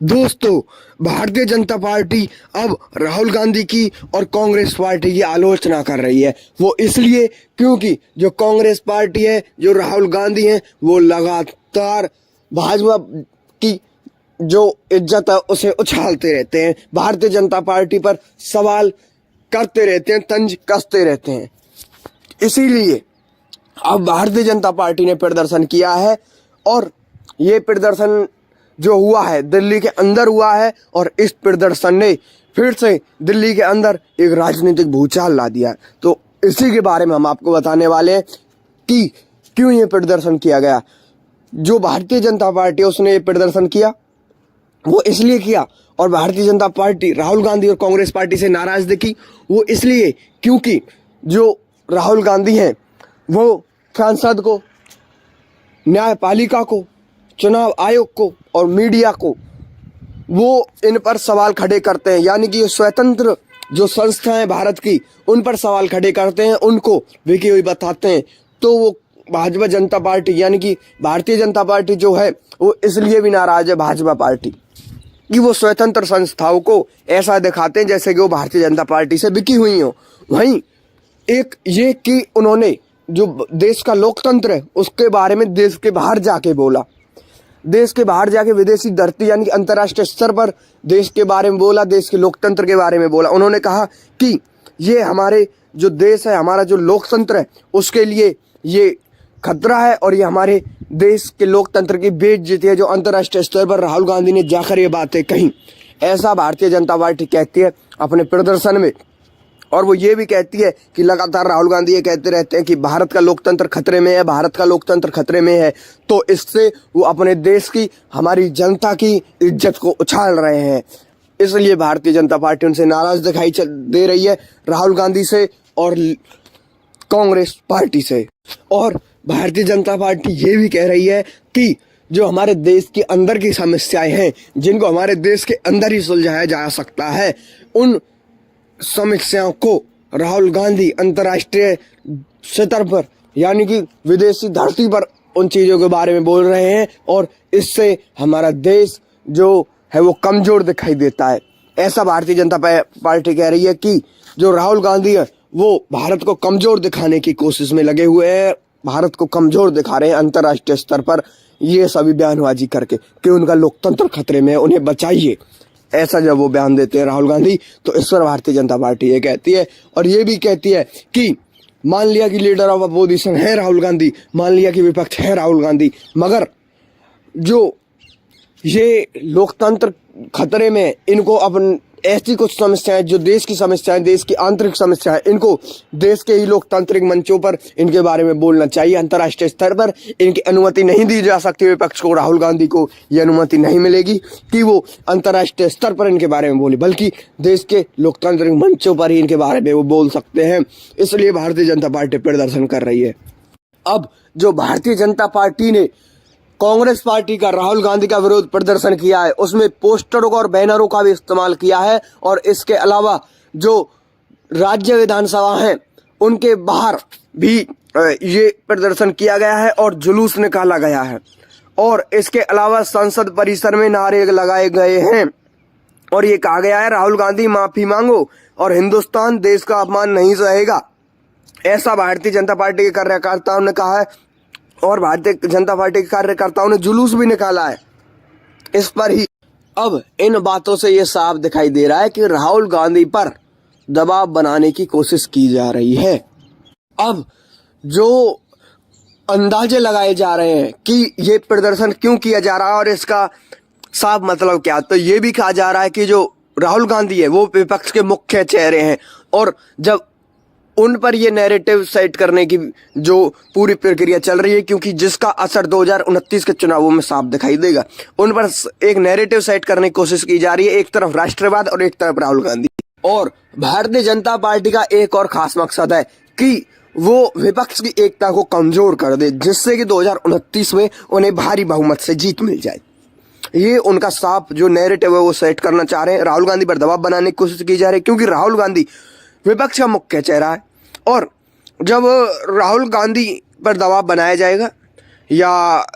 दोस्तों, भारतीय जनता पार्टी अब राहुल गांधी की और कांग्रेस पार्टी की आलोचना कर रही है। वो इसलिए क्योंकि जो कांग्रेस पार्टी है, जो राहुल गांधी हैं, वो लगातार भाजपा की जो इज्जत है उसे उछालते रहते हैं, भारतीय जनता पार्टी पर सवाल करते रहते हैं, तंज कसते रहते हैं। इसीलिए अब भारतीय जनता पार्टी ने प्रदर्शन किया है और ये प्रदर्शन जो हुआ है दिल्ली के अंदर हुआ है और इस प्रदर्शन ने फिर से दिल्ली के अंदर एक राजनीतिक भूचाल ला दिया है। तो इसी के बारे में हम आपको बताने वाले हैं कि क्यों ये प्रदर्शन किया गया। जो भारतीय जनता पार्टी उसने ये प्रदर्शन किया वो इसलिए किया, और भारतीय जनता पार्टी राहुल गांधी और कांग्रेस पार्टी से नाराज दिखी वो इसलिए क्योंकि जो राहुल गांधी हैं वो सांसद को, न्यायपालिका को, चुनाव आयोग को और मीडिया को वो इन पर सवाल खड़े करते हैं। यानी कि स्वतंत्र जो संस्थाएं भारत की उन पर सवाल खड़े करते हैं, उनको विकी हुई बताते हैं। तो वो भाजपा जनता पार्टी यानी कि भारतीय जनता पार्टी जो है वो इसलिए भी नाराज है भाजपा पार्टी कि वो स्वतंत्र संस्थाओं को ऐसा दिखाते हैं जैसे कि वो भारतीय जनता पार्टी से बिकी हुई हो। वहीं एक ये कि उन्होंने जो देश का लोकतंत्र है उसके बारे में देश के बाहर जाके बोला, देश के बाहर जाके विदेशी धरती यानी कि अंतर्राष्ट्रीय स्तर पर देश के बारे में बोला, देश के लोकतंत्र के बारे में बोला। उन्होंने कहा कि ये हमारे जो देश है, हमारा जो लोकतंत्र है उसके लिए ये खतरा है और ये हमारे देश के लोकतंत्र की बेइज्जती है जो अंतर्राष्ट्रीय स्तर पर राहुल गांधी ने जाकर ये बातें कही। ऐसा भारतीय जनता पार्टी कहती है अपने प्रदर्शन में। और वो ये भी कहती है कि लगातार राहुल गांधी ये कहते रहते हैं कि भारत का लोकतंत्र खतरे में है, भारत का लोकतंत्र खतरे में है। तो इससे वो अपने देश की, हमारी जनता की इज्जत को उछाल रहे हैं। इसलिए भारतीय जनता पार्टी उनसे नाराज दिखाई दे रही है, राहुल गांधी से और कांग्रेस पार्टी से। और भारतीय जनता पार्टी ये भी कह रही है कि जो हमारे देश के अंदर की समस्याएं हैं, जिनको हमारे देश के अंदर ही सुलझाया जा सकता है, उन समस्याओं को राहुल गांधी अंतर्राष्ट्रीय स्तर पर यानी कि विदेशी धरती पर उन चीज़ों के बारे में बोल रहे हैं और इससे हमारा देश जो है वो कमज़ोर दिखाई देता है। ऐसा भारतीय जनता पार्टी कह रही है कि जो राहुल गांधी है वो भारत को कमज़ोर दिखाने की कोशिश में लगे हुए हैं, भारत को कमज़ोर दिखा रहे हैं अंतर्राष्ट्रीय स्तर पर ये सभी बयानबाजी करके कि उनका लोकतंत्र खतरे में है, उन्हें बचाइए। ऐसा जब वो बयान देते हैं राहुल गांधी तो इस पर भारतीय जनता पार्टी ये कहती है और ये भी कहती है कि मान लिया कि लीडर ऑफ अपोजिशन है राहुल गांधी, मान लिया कि विपक्ष है राहुल गांधी, मगर जो ये लोकतंत्र खतरे में, इनको अपन ऐसी कुछ समस्याएं जो देश की समस्याएं, देश की आंतरिक समस्याएं, इनको देश के ही लोकतांत्रिक मंचों पर इनके बारे में बोलना चाहिए। अंतर्राष्ट्रीय स्तर पर इनकी अनुमति नहीं दी जा सकती। विपक्ष को, राहुल गांधी को ये अनुमति नहीं मिलेगी कि वो अंतर्राष्ट्रीय स्तर पर इनके बारे में बोले, बल्कि देश के लोकतांत्रिक मंचों पर ही इनके बारे में वो बोल सकते हैं। इसलिए भारतीय जनता पार्टी प्रदर्शन कर रही है। अब जो भारतीय जनता पार्टी ने कांग्रेस पार्टी का राहुल गांधी का विरोध प्रदर्शन किया है उसमें पोस्टरों और बैनरों का भी इस्तेमाल किया है और इसके अलावा जो राज्य विधानसभा हैं उनके बाहर भी ये प्रदर्शन किया गया है और जुलूस निकाला गया है। और इसके अलावा संसद परिसर में नारे लगाए गए हैं और ये कहा गया है राहुल गांधी माफी मांगो और हिंदुस्तान देश का अपमान नहीं सहेगा। ऐसा भारतीय जनता पार्टी के कार्यकर्ताओं ने कहा है और भारतीय जनता पार्टी के कार्यकर्ताओं ने जुलूस भी निकाला है इस पर ही। अब इन बातों से ये साफ दिखाई दे रहा है कि राहुल गांधी पर दबाव बनाने की कोशिश की जा रही है। अब जो अंदाजे लगाए जा रहे हैं कि ये प्रदर्शन क्यों किया जा रहा है और इसका साफ मतलब क्या, तो ये भी कहा जा रहा है कि जो राहुल गांधी है वो विपक्ष के मुख्य चेहरे हैं और जब उन पर ये नैरेटिव सेट करने की जो पूरी प्रक्रिया चल रही है, क्योंकि जिसका असर 2029 के चुनावों में साफ दिखाई देगा, उन पर एक नैरेटिव सेट करने की कोशिश की जा रही है, एक तरफ राष्ट्रवाद और एक तरफ राहुल गांधी। और भारतीय जनता पार्टी का एक और खास मकसद है कि वो विपक्ष की एकता को कमजोर कर दे, जिससे कि 2029 में उन्हें भारी बहुमत से जीत मिल जाए। ये उनका साफ जो नैरेटिव है वो सेट करना चाह रहे हैं। राहुल गांधी पर दबाव बनाने की कोशिश की जा रही है क्योंकि राहुल गांधी विपक्ष का मुख्य चेहरा है और जब राहुल गांधी पर दबाव बनाया जाएगा या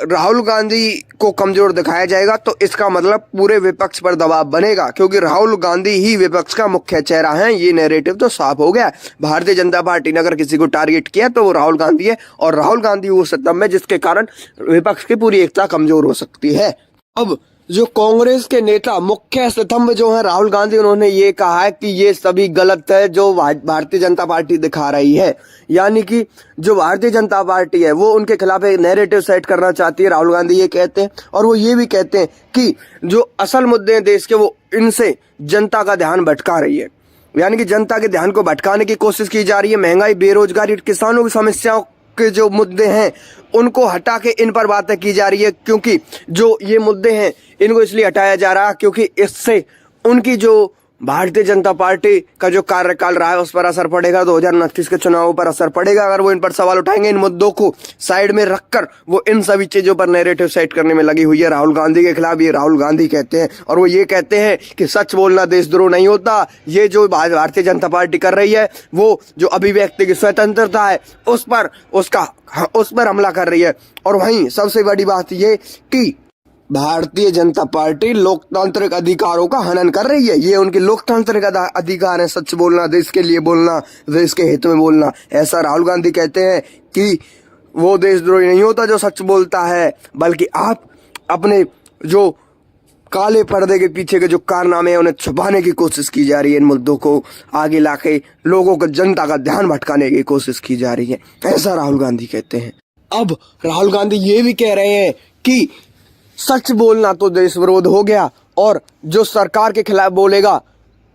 राहुल गांधी को कमजोर दिखाया जाएगा तो इसका मतलब पूरे विपक्ष पर दबाव बनेगा, क्योंकि राहुल गांधी ही विपक्ष का मुख्य चेहरा है। ये नैरेटिव तो साफ हो गया। भारतीय जनता पार्टी ने अगर किसी को टारगेट किया तो वो राहुल गांधी है, और राहुल गांधी वो स्तंभ है जिसके कारण विपक्ष की पूरी एकता कमजोर हो सकती है। अब जो कांग्रेस के नेता मुख्य स्तंभ जो है राहुल गांधी, उन्होंने ये कहा है कि ये सभी गलत है जो भारतीय जनता पार्टी दिखा रही है। यानी कि जो भारतीय जनता पार्टी है वो उनके खिलाफ एक नैरेटिव सेट करना चाहती है, राहुल गांधी ये कहते हैं। और वो ये भी कहते हैं कि जो असल मुद्दे हैं देश के वो इनसे जनता का ध्यान भटका रही है। यानी कि जनता के ध्यान को भटकाने की कोशिश की जा रही है। महंगाई, बेरोजगारी, किसानों की समस्याओं के जो मुद्दे हैं उनको हटा के इन पर बातें की जा रही है, क्योंकि जो ये मुद्दे हैं इनको इसलिए हटाया जा रहा है क्योंकि इससे उनकी जो भारतीय जनता पार्टी का जो कार्यकाल रहा है उस पर असर पड़ेगा, 2029 के चुनावों पर असर पड़ेगा। अगर वो इन पर सवाल उठाएंगे, इन मुद्दों को साइड में रखकर वो इन सभी चीजों पर नैरेटिव सेट करने में लगी हुई है राहुल गांधी के खिलाफ। ये राहुल गांधी कहते हैं, और वो ये कहते हैं कि सच बोलना देशद्रोह नहीं होता। ये जो भारतीय जनता पार्टी कर रही है वो जो अभिव्यक्ति की स्वतंत्रता है उस पर हमला कर रही है। और वहीं सबसे बड़ी बात ये कि भारतीय जनता पार्टी लोकतांत्रिक अधिकारों का हनन कर रही है। ये उनके लोकतांत्रिक अधिकार है, सच बोलना, देश के लिए बोलना, देश के हित में बोलना। ऐसा राहुल गांधी कहते हैं कि वो देशद्रोही नहीं होता जो सच बोलता है, बल्कि आप अपने जो काले पर्दे के पीछे के जो कारनामे हैं उन्हें छुपाने की कोशिश की जा रही है। इन मुद्दों को आगे लाके लोगों को, जनता का ध्यान भटकाने की कोशिश की जा रही है, ऐसा राहुल गांधी कहते हैं। अब राहुल गांधी ये भी कह रहे हैं कि सच बोलना तो देश विरोध हो गया, और जो सरकार के खिलाफ बोलेगा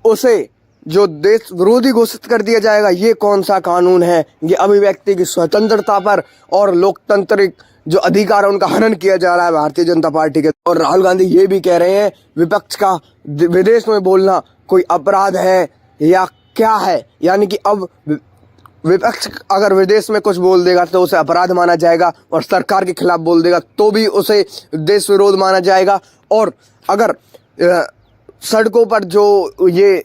उसे जो देश विरोधी घोषित कर दिया जाएगा। ये कौन सा कानून है? ये अभिव्यक्ति की स्वतंत्रता पर और लोकतांत्रिक जो अधिकार है उनका हनन किया जा रहा है भारतीय जनता पार्टी के। और राहुल गांधी ये भी कह रहे हैं विपक्ष का विदेश में बोलना कोई अपराध है या क्या है। यानी कि अब विपक्ष अगर विदेश में कुछ बोल देगा तो उसे अपराध माना जाएगा, और सरकार के खिलाफ बोल देगा तो भी उसे देश विरोध माना जाएगा। और अगर सड़कों पर जो ये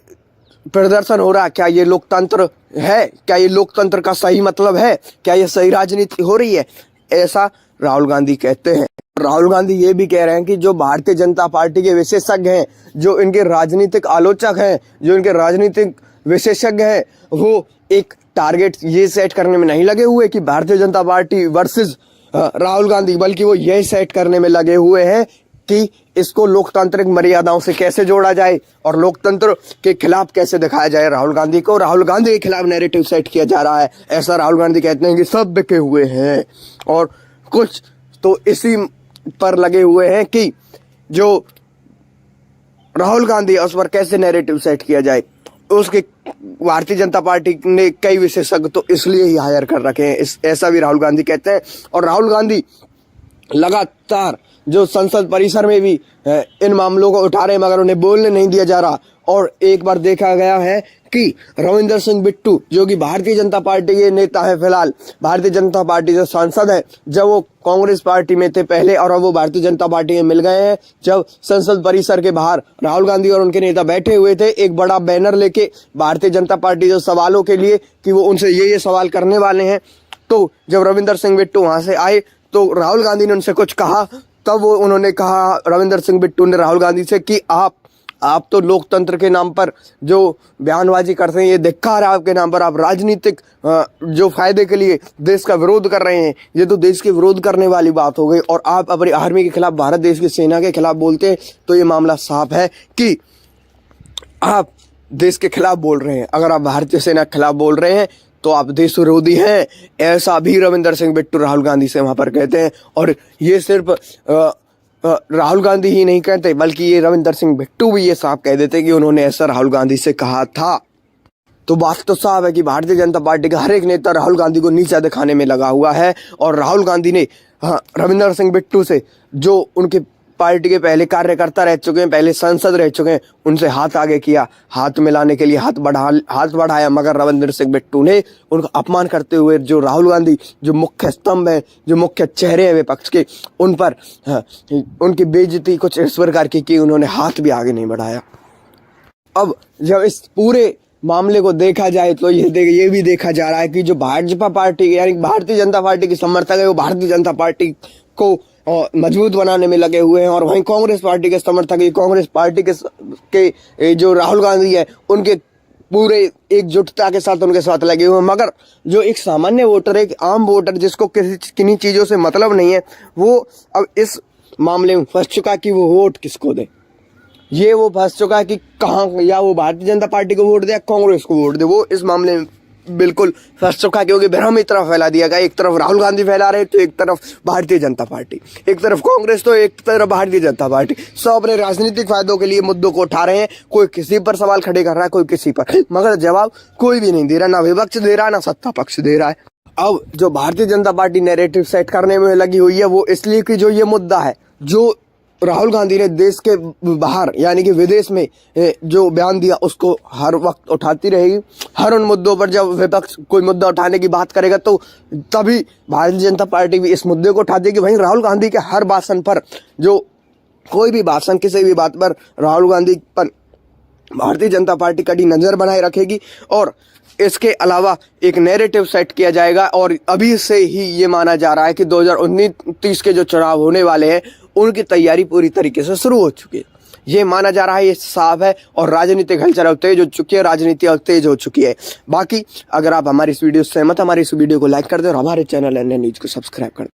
प्रदर्शन हो रहा है, क्या ये लोकतंत्र है? क्या ये लोकतंत्र का सही मतलब है? क्या ये सही राजनीति हो रही है? ऐसा राहुल गांधी कहते हैं। राहुल गांधी ये भी कह रहे हैं कि जो भारतीय जनता पार्टी के विशेषज्ञ हैं, जो इनके राजनीतिक आलोचक हैं, जो इनके राजनीतिक विशेषज्ञ हैं, वो एक टारगेट ये सेट करने में नहीं लगे हुए कि भारतीय जनता पार्टी वर्सेस राहुल गांधी, बल्कि वो यही सेट करने में लगे हुए हैं कि इसको लोकतांत्रिक मर्यादाओं से कैसे जोड़ा जाए और लोकतंत्र के खिलाफ कैसे दिखाया जाए। राहुल गांधी को राहुल गांधी के खिलाफ नैरेटिव सेट किया जा रहा है, ऐसा राहुल गांधी कहते हैं कि सब बिके हुए हैं। और कुछ तो इसी पर लगे हुए हैं कि जो राहुल गांधी है उस पर कैसे नैरेटिव सेट किया जाए। उसके भारतीय जनता पार्टी ने कई विशेषज्ञ तो इसलिए ही हायर कर रखे हैं, ऐसा भी राहुल गांधी कहते हैं। और राहुल गांधी लगातार जो संसद परिसर में भी इन मामलों को उठा रहे हैं, मगर उन्हें बोलने नहीं दिया जा रहा। और एक बार देखा गया है कि रविंदर सिंह बिट्टू, जो कि भारतीय जनता पार्टी के नेता है, फिलहाल भारतीय जनता पार्टी से सांसद है, जब वो कांग्रेस पार्टी में थे पहले और अब वो भारतीय जनता पार्टी में मिल गए हैं, जब संसद परिसर के बाहर राहुल गांधी और उनके नेता बैठे हुए थे एक बड़ा बैनर लेके भारतीय जनता पार्टी जो सवालों के लिए कि वो उनसे ये सवाल करने वाले हैं, तो जब रविंदर सिंह बिट्टू वहां से आए तो राहुल गांधी ने उनसे कुछ कहा। तब वो उन्होंने कहा, रविंदर सिंह बिट्टू ने राहुल गांधी से, कि आप तो लोकतंत्र के नाम पर जो बयानबाजी करते हैं, ये धिक्कार है आपके नाम पर। आप राजनीतिक जो फायदे के लिए देश का विरोध कर रहे हैं, ये तो देश के विरोध करने वाली बात हो गई। और आप अपनी आर्मी के खिलाफ, भारत देश की सेना के खिलाफ बोलते हैं, तो ये मामला साफ है कि आप देश के खिलाफ बोल रहे हैं। अगर आप भारतीय सेना के खिलाफ बोल रहे हैं तो आप देश विरोधी हैं, ऐसा भी रविंदर सिंह बिट्टू राहुल गांधी से वहां पर कहते हैं। और ये सिर्फ राहुल गांधी ही नहीं कहते, बल्कि ये रविंदर सिंह बिट्टू भी ये साफ कह देते कि उन्होंने ऐसा राहुल गांधी से कहा था। तो बात तो साफ है कि भारतीय जनता पार्टी का हर एक नेता राहुल गांधी को नीचा दिखाने में लगा हुआ है। और राहुल गांधी ने रविंदर सिंह बिट्टू से, जो उनके पार्टी के पहले कार्यकर्ता रह चुके हैं, पहले सांसद रह चुके हैं, उनसे हाथ आगे किया, हाथ मिलाने के लिए हाथ बढ़ाया, मगर रविंदर सिंह बिट्टू ने उनका अपमान करते हुए जो राहुल गांधी जो मुख्य स्तंभ है, जो मुख्य चेहरे हैं विपक्ष के, उन पर उनकी बेइज्जती कुछ इस प्रकार की कि उन्होंने हाथ भी आगे नहीं बढ़ाया। अब जब इस पूरे मामले को देखा जाए तो ये भी देखा जा रहा है कि जो भाजपा पार्टी यानी भारतीय जनता पार्टी की समर्थक है वो भारतीय जनता पार्टी को मजबूत बनाने में लगे हुए हैं, और वहीं कांग्रेस पार्टी के समर्थक कांग्रेस पार्टी के जो राहुल गांधी है उनके पूरे एकजुटता के साथ उनके साथ लगे हुए हैं। मगर जो एक सामान्य वोटर, एक आम वोटर जिसको किन्हीं चीज़ों से मतलब नहीं है, वो अब इस मामले में फंस चुका कि वो वोट किसको दे। ये वो फंस चुका है कि कहाँ, या वो भारतीय जनता पार्टी को वोट दे या कांग्रेस को वोट दे। वो इस मामले में बिल्कुल फंस चुका है, क्योंकि भ्रम इस तरफ फैला दिया गया। एक तरफ राहुल गांधी फैला रहे तो एक तरफ भारतीय जनता पार्टी, एक तरफ कांग्रेस तो एक तरफ भारतीय जनता पार्टी। सब अपने राजनीतिक फायदों के लिए मुद्दों को उठा रहे हैं। कोई किसी पर सवाल खड़े कर रहा है, कोई किसी पर, मगर जवाब कोई भी नहीं दे रहा, ना विपक्ष दे रहा है ना सत्ता पक्ष दे रहा है। अब जो Bharatiya Janata party narrative set करने में लगी हुई है वो इसलिए कि जो ये मुद्दा है, जो राहुल गांधी ने देश के बाहर यानी कि विदेश में जो बयान दिया उसको हर वक्त उठाती रहेगी। हर उन मुद्दों पर जब विपक्ष कोई मुद्दा उठाने की बात करेगा तो तभी भारतीय जनता पार्टी भी इस मुद्दे को उठाती है कि भाई राहुल गांधी के हर भाषण पर, जो कोई भी भाषण किसी भी बात पर राहुल गांधी पर भारतीय जनता पार्टी कड़ी नज़र बनाए रखेगी। और इसके अलावा एक नैरेटिव सेट किया जाएगा, और अभी से ही ये माना जा रहा है कि 2019 के जो चुनाव होने वाले हैं उनकी तैयारी पूरी तरीके से शुरू हो चुकी है। ये माना जा रहा है, ये साफ है, और राजनीतिक हलचल अब तेज हो चुकी है, राजनीति अब तेज हो चुकी है। बाकी अगर आप हमारी इस वीडियो से सहमत, हमारी इस वीडियो को लाइक कर दें और हमारे चैनल एनएन न्यूज़ को सब्सक्राइब कर दें।